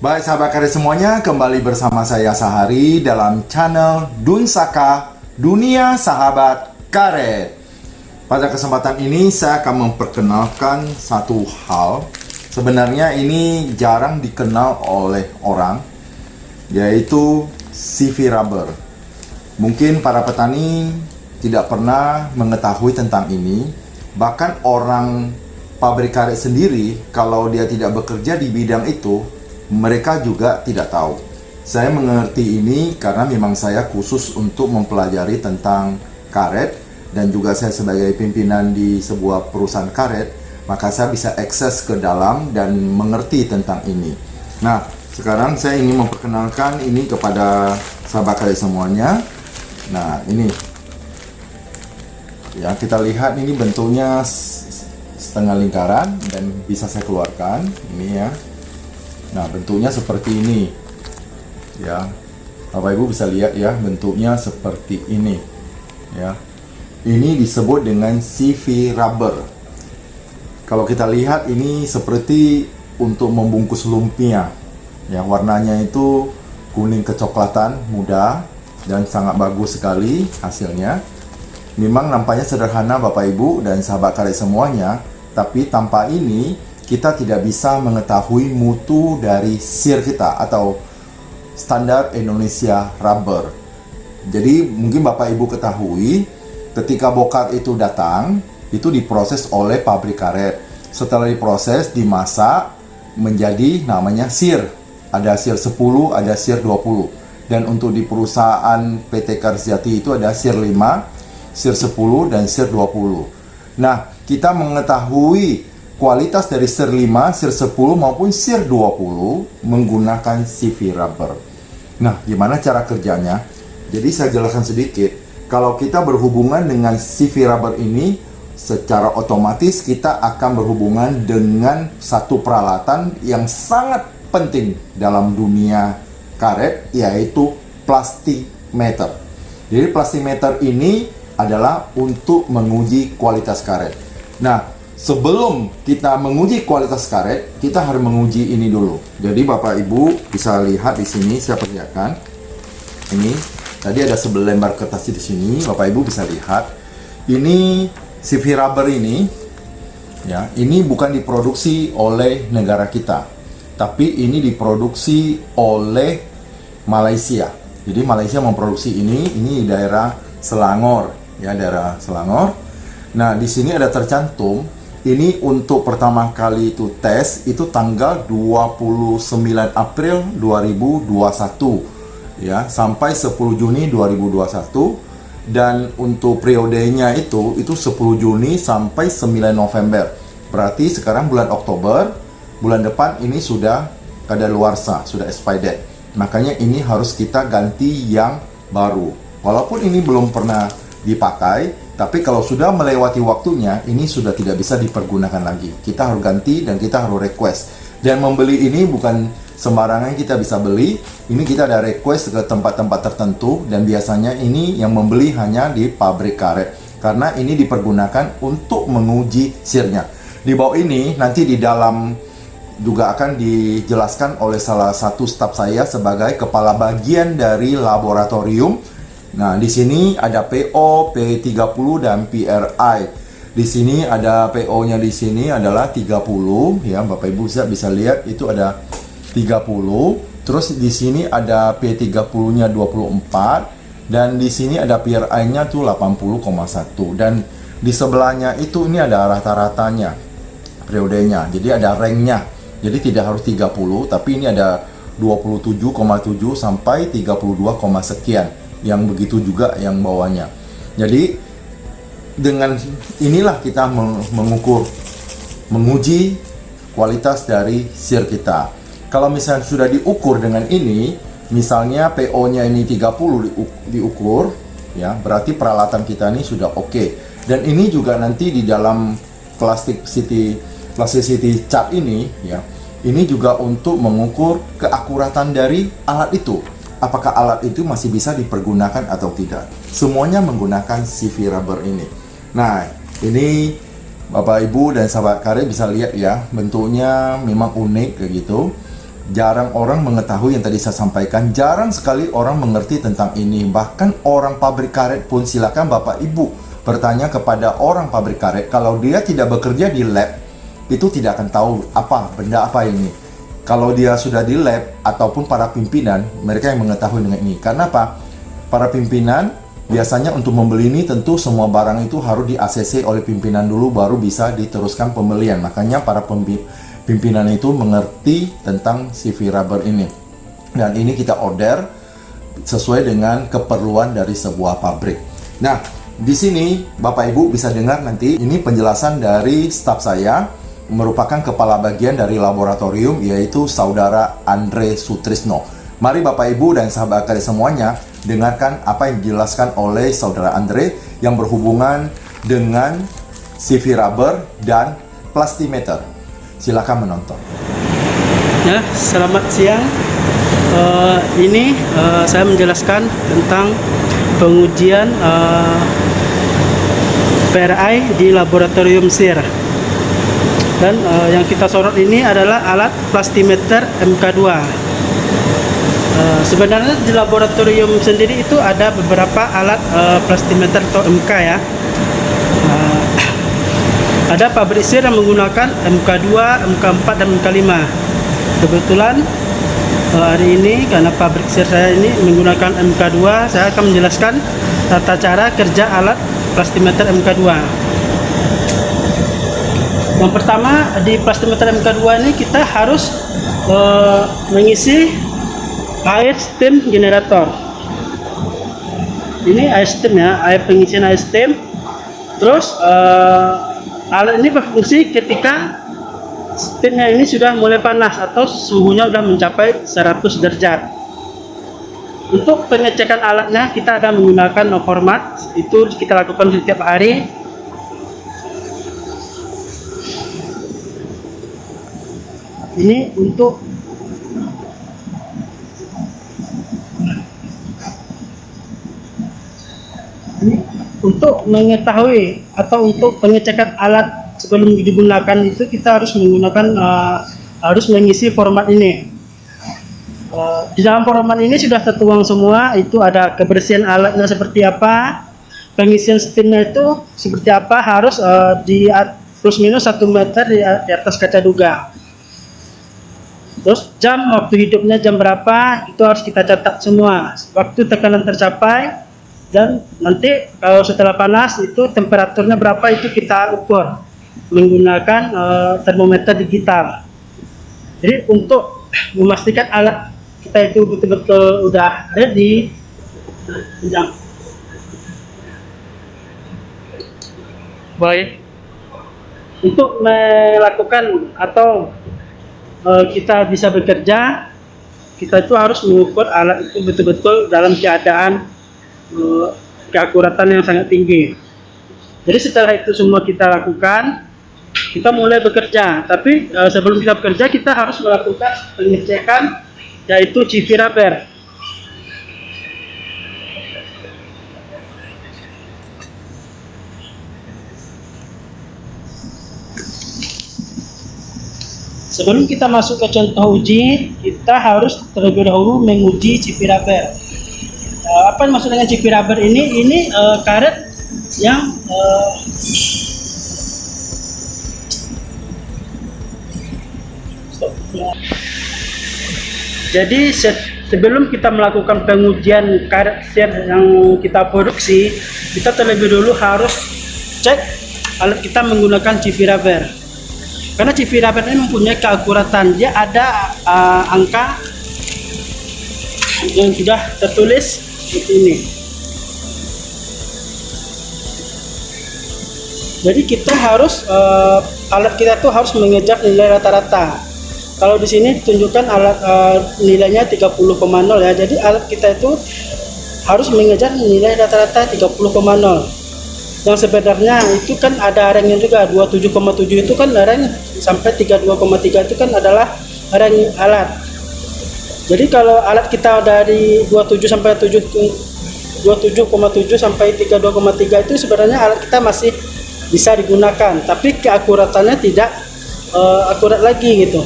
Baik sahabat karet semuanya, kembali bersama saya Sahari dalam channel Dunsaka Dunia Sahabat Karet. Pada kesempatan ini saya akan memperkenalkan satu hal. Sebenarnya ini jarang dikenal oleh orang, yaitu CV rubber. Mungkin para petani tidak pernah mengetahui tentang ini. Bahkan orang pabrik karet sendiri, kalau dia tidak bekerja di bidang itu, mereka juga tidak tahu. Saya mengerti ini karena memang saya khusus untuk mempelajari tentang karet, dan juga saya sebagai pimpinan di sebuah perusahaan karet, maka saya bisa akses ke dalam dan mengerti tentang ini. Nah, sekarang saya ingin memperkenalkan ini kepada sahabat karet semuanya. Nah, ini ya, kita lihat ini bentuknya setengah lingkaran dan bisa saya keluarkan ini ya. Nah, bentuknya seperti ini ya, Bapak Ibu bisa lihat ya, bentuknya seperti ini ya. Ini disebut dengan CV rubber. Kalau kita lihat ini seperti untuk membungkus lumpia ya, warnanya itu kuning kecoklatan muda dan sangat bagus sekali hasilnya. Memang nampaknya sederhana Bapak Ibu dan sahabat karet semuanya, tapi tanpa ini kita tidak bisa mengetahui mutu dari SIR kita atau standar Indonesia rubber. Jadi mungkin Bapak Ibu ketahui, ketika bokar itu datang, itu diproses oleh pabrik karet. Setelah diproses, dimasak menjadi namanya SIR. Ada SIR 10, ada SIR 20. Dan untuk di perusahaan PT Karsjati itu ada SIR 5, SIR 10, dan SIR 20. Nah, kita mengetahui kualitas dari SIR 5, SIR 10 maupun SIR 20 menggunakan CV rubber. Nah, gimana cara kerjanya? Jadi saya jelaskan sedikit. Kalau kita berhubungan dengan CV rubber ini, secara otomatis kita akan berhubungan dengan satu peralatan yang sangat penting dalam dunia karet, yaitu plastimeter. Jadi plastimeter ini adalah untuk menguji kualitas karet. Nah, sebelum kita menguji kualitas karet, kita harus menguji ini dulu. Jadi Bapak Ibu bisa lihat di sini, saya perlihatkan. Ini tadi ada selembar kertas di sini, Bapak Ibu bisa lihat. Ini CV rubber ini, ya, ini bukan diproduksi oleh negara kita, tapi ini diproduksi oleh Malaysia. Jadi Malaysia memproduksi ini di daerah Selangor, ya, daerah Selangor. Nah, di sini ada tercantum. Ini untuk pertama kali itu tes itu tanggal 29 April 2021 ya, sampai 10 Juni 2021, dan untuk periodenya itu 10 Juni sampai 9 November. Berarti sekarang bulan Oktober, bulan depan ini sudah kadaluarsa, sudah expired. Makanya ini harus kita ganti yang baru. Walaupun ini belum pernah dipakai, tapi kalau sudah melewati waktunya, ini sudah tidak bisa dipergunakan lagi. Kita harus ganti dan kita harus request. Dan membeli ini bukan sembarangan kita bisa beli. Ini kita ada request ke tempat-tempat tertentu, dan biasanya ini yang membeli hanya di pabrik karet. Karena ini dipergunakan untuk menguji SIR-nya. Di bawah ini nanti di dalam juga akan dijelaskan oleh salah satu staf saya sebagai kepala bagian dari laboratorium. Nah, di sini ada PO, P30 dan PRI. Di sini ada PO-nya, di sini adalah 30 ya, Bapak Ibu bisa lihat itu ada 30. Terus di sini ada P30-nya 24, dan di sini ada PRI-nya tuh 80,1, dan di sebelahnya itu ini ada rata-ratanya periodenya. Jadi ada rank-nya. Jadi tidak harus 30, tapi ini ada 27,7 sampai 32, sekian. Yang begitu juga yang bawahnya. Jadi dengan inilah kita menguji kualitas dari SIR kita. Kalau misalnya sudah diukur dengan ini, misalnya PO-nya ini 30 diukur, ya, berarti peralatan kita ini sudah oke. Dan ini juga nanti di dalam plasticity chart ini, ya, ini juga untuk mengukur keakuratan dari alat itu. Apakah alat itu masih bisa dipergunakan atau tidak. Semuanya menggunakan CV rubber ini. Nah, ini Bapak Ibu dan sahabat karet bisa lihat ya, bentuknya memang unik kayak gitu. Jarang orang mengetahui yang tadi saya sampaikan. Jarang sekali orang mengerti tentang ini. Bahkan orang pabrik karet pun, silakan Bapak Ibu bertanya kepada orang pabrik karet. Kalau dia tidak bekerja di lab, itu tidak akan tahu benda apa ini. Kalau dia sudah di lab ataupun para pimpinan, mereka yang mengetahui dengan ini. Karena apa? Para pimpinan biasanya untuk membeli ini tentu semua barang itu harus di ACC oleh pimpinan dulu, baru bisa diteruskan pembelian. Makanya para pimpinan itu mengerti tentang CV rubber ini. Dan ini kita order sesuai dengan keperluan dari sebuah pabrik. Nah, di sini Bapak Ibu bisa dengar nanti ini penjelasan dari staf saya, merupakan kepala bagian dari laboratorium, yaitu Saudara Andre Sutrisno. Mari Bapak Ibu dan sahabat AKD semuanya dengarkan apa yang dijelaskan oleh Saudara Andre yang berhubungan dengan CV rubber dan plastimeter. Silakan menonton. Ya, selamat siang. Ini saya menjelaskan tentang pengujian PRI di laboratorium SIR. Dan yang kita sorot ini adalah alat plastimeter MK2. Sebenarnya di laboratorium sendiri itu ada beberapa alat plastimeter atau MK ya. Ada pabrik SIR yang menggunakan MK2, MK4, dan MK5. Kebetulan hari ini karena pabrik SIR saya ini menggunakan MK2, saya akan menjelaskan tata cara kerja alat plastimeter MK2. Yang pertama, di plastimeter MK2 ini kita harus mengisi air steam generator. Ini air steam ya, air pengisian air steam. Terus alat ini berfungsi ketika steamnya ini sudah mulai panas atau suhunya sudah mencapai 100 derajat. Untuk pengecekan alatnya kita ada menggunakan format, itu kita lakukan setiap hari. Ini untuk mengetahui atau untuk pengecekan alat sebelum digunakan itu kita harus menggunakan harus mengisi format ini. Di dalam format ini sudah tertuang semua, itu ada kebersihan alatnya seperti apa, pengisian steamnya itu seperti apa, harus di plus minus 1 meter di atas kaca duga. Terus waktu hidupnya jam berapa itu harus kita catat semua, waktu tekanan tercapai. Dan nanti kalau setelah panas itu temperaturnya berapa itu kita ukur menggunakan termometer digital. Jadi untuk memastikan alat kita itu betul-betul udah ready, baik, untuk melakukan atau kita bisa bekerja, kita itu harus mengukur alat itu betul-betul dalam keadaan keakuratan yang sangat tinggi. Jadi setelah itu semua kita lakukan, kita mulai bekerja. Tapi sebelum kita bekerja kita harus melakukan pengecekan, yaitu CV rubber. Sebelum kita masuk ke contoh uji, kita harus terlebih dahulu menguji CV rubber. Apa yang maksud dengan CV rubber ini? Ini karet yang jadi sebelum kita melakukan pengujian karet SIR yang kita produksi, kita terlebih dulu harus cek alat kita menggunakan CV rubber. Karena CV rubber ini mempunyai keakuratan, dia ada angka yang sudah tertulis seperti ini. Jadi kita harus alat kita tuh harus mengejar nilai rata-rata. Kalau di sini ditunjukkan alat nilainya 30,0 ya. Jadi alat kita itu harus mengejar nilai rata-rata 30,0. Yang sebenarnya itu kan ada rangnya juga, 27,7 itu kan range sampai 32,3 itu kan adalah range alat. Jadi kalau alat kita dari 27 sampai 27,7 sampai 32,3 itu sebenarnya alat kita masih bisa digunakan, tapi keakuratannya tidak akurat lagi gitu.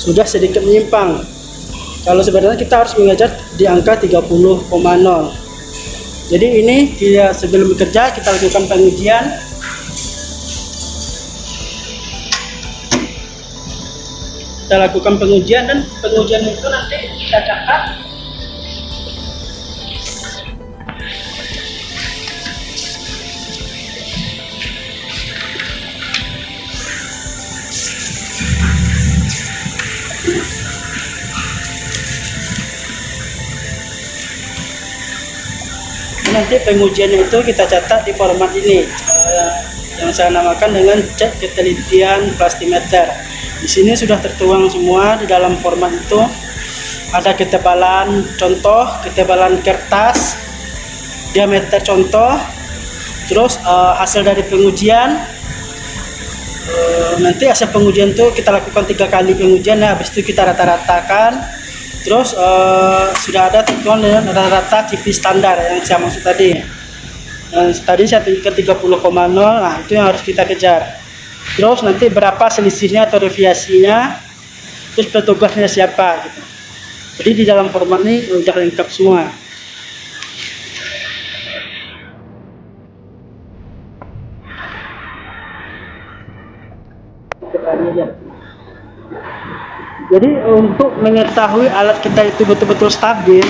sudah sedikit menyimpang. Kalau sebenarnya kita harus mengejar di angka 30,0. Jadi ini sebelum bekerja kita lakukan pengujian. Kita lakukan pengujian, dan pengujian itu nanti kita catat. Nanti pengujiannya itu kita catat di format ini, yang saya namakan dengan cek ketelitian plastimeter. Di sini sudah tertuang semua di dalam format itu. Ada ketebalan contoh, ketebalan kertas, diameter contoh, terus hasil dari pengujian. Nanti hasil pengujian itu kita lakukan 3 kali pengujian, habis itu kita rata-ratakan. Terus sudah ada tentuan dengan rata-rata KIPI standar yang saya maksud tadi. Tadi saya tunjukkan 30,0, nah itu yang harus kita kejar. Terus nanti berapa selisihnya atau deviasinya, terus petugasnya siapa gitu. Jadi di dalam format ini udah lengkap semua. Jadi untuk mengetahui alat kita itu betul-betul stabil,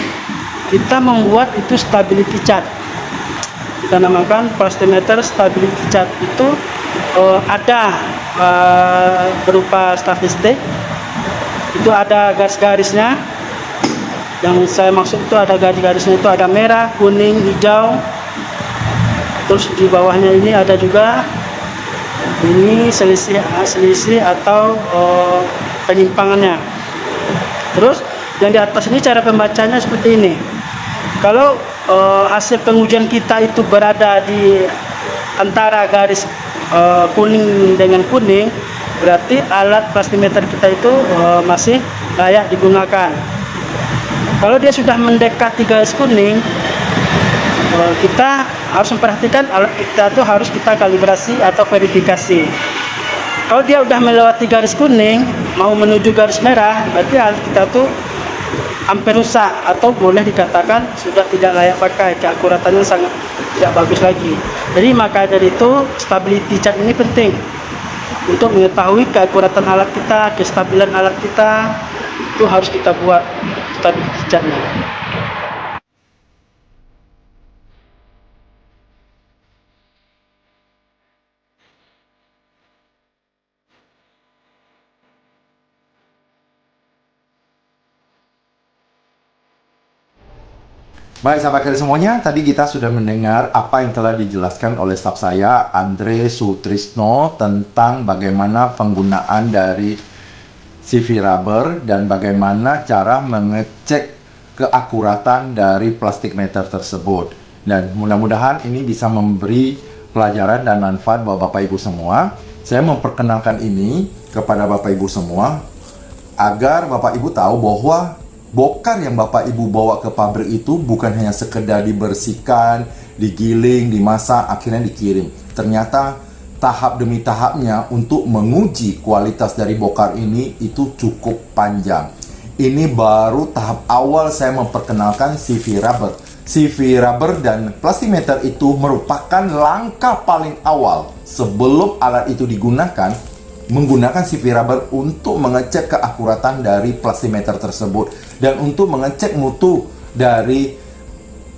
kita membuat itu stability chart. Kita namakan plastimeter stability chart. Itu ada berupa statistik. Itu ada garis-garisnya. Yang saya maksud itu ada garis-garisnya, itu ada merah, kuning, hijau. Terus di bawahnya ini ada juga ini selisih atau penyimpangannya. Terus yang di atas ini cara pembacanya seperti ini. Kalau hasil pengujian kita itu berada di antara garis kuning dengan kuning, berarti alat plastimeter kita itu masih layak digunakan. Kalau dia sudah mendekati garis kuning, kita harus memperhatikan alat kita itu harus kita kalibrasi atau verifikasi. Kalau dia udah melewati garis kuning mau menuju garis merah, berarti alat kita tuh hampir rusak atau boleh dikatakan sudah tidak layak pakai, keakuratannya sangat tidak bagus lagi. Jadi maka dari itu stability chart ini penting untuk mengetahui keakuratan alat kita, kestabilan alat kita, itu harus kita buat stability chartnya. Baik sahabat kalian semuanya, tadi kita sudah mendengar apa yang telah dijelaskan oleh staf saya, Andre Sutrisno, tentang bagaimana penggunaan dari CV rubber dan bagaimana cara mengecek keakuratan dari plastik meter tersebut. Dan mudah-mudahan ini bisa memberi pelajaran dan manfaat buat Bapak Ibu semua. Saya memperkenalkan ini kepada Bapak Ibu semua agar Bapak Ibu tahu bahwa bokar yang Bapak Ibu bawa ke pabrik itu bukan hanya sekedar dibersihkan, digiling, dimasak, akhirnya dikirim. Ternyata tahap demi tahapnya untuk menguji kualitas dari bokar ini itu cukup panjang. Ini baru tahap awal saya memperkenalkan CV rubber. CV rubber dan plastimeter itu merupakan langkah paling awal sebelum alat itu digunakan, menggunakan CV rubber untuk mengecek keakuratan dari plastimeter tersebut dan untuk mengecek mutu dari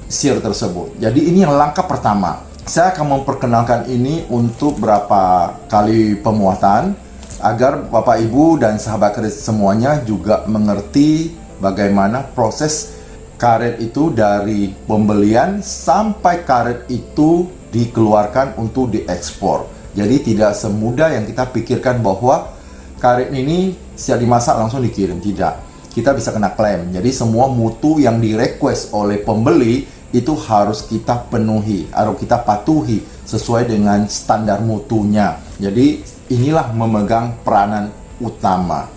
sear tersebut. Jadi ini yang langkah pertama. Saya akan memperkenalkan ini untuk berapa kali pemuatan agar Bapak Ibu dan sahabat kredit semuanya juga mengerti bagaimana proses karet itu dari pembelian sampai karet itu dikeluarkan untuk diekspor. Jadi tidak semudah yang kita pikirkan bahwa karet ini siap dimasak langsung dikirim. Tidak. Kita bisa kena klaim. Jadi semua mutu yang direquest oleh pembeli itu harus kita penuhi, harus kita patuhi sesuai dengan standar mutunya. Jadi inilah memegang peranan utama.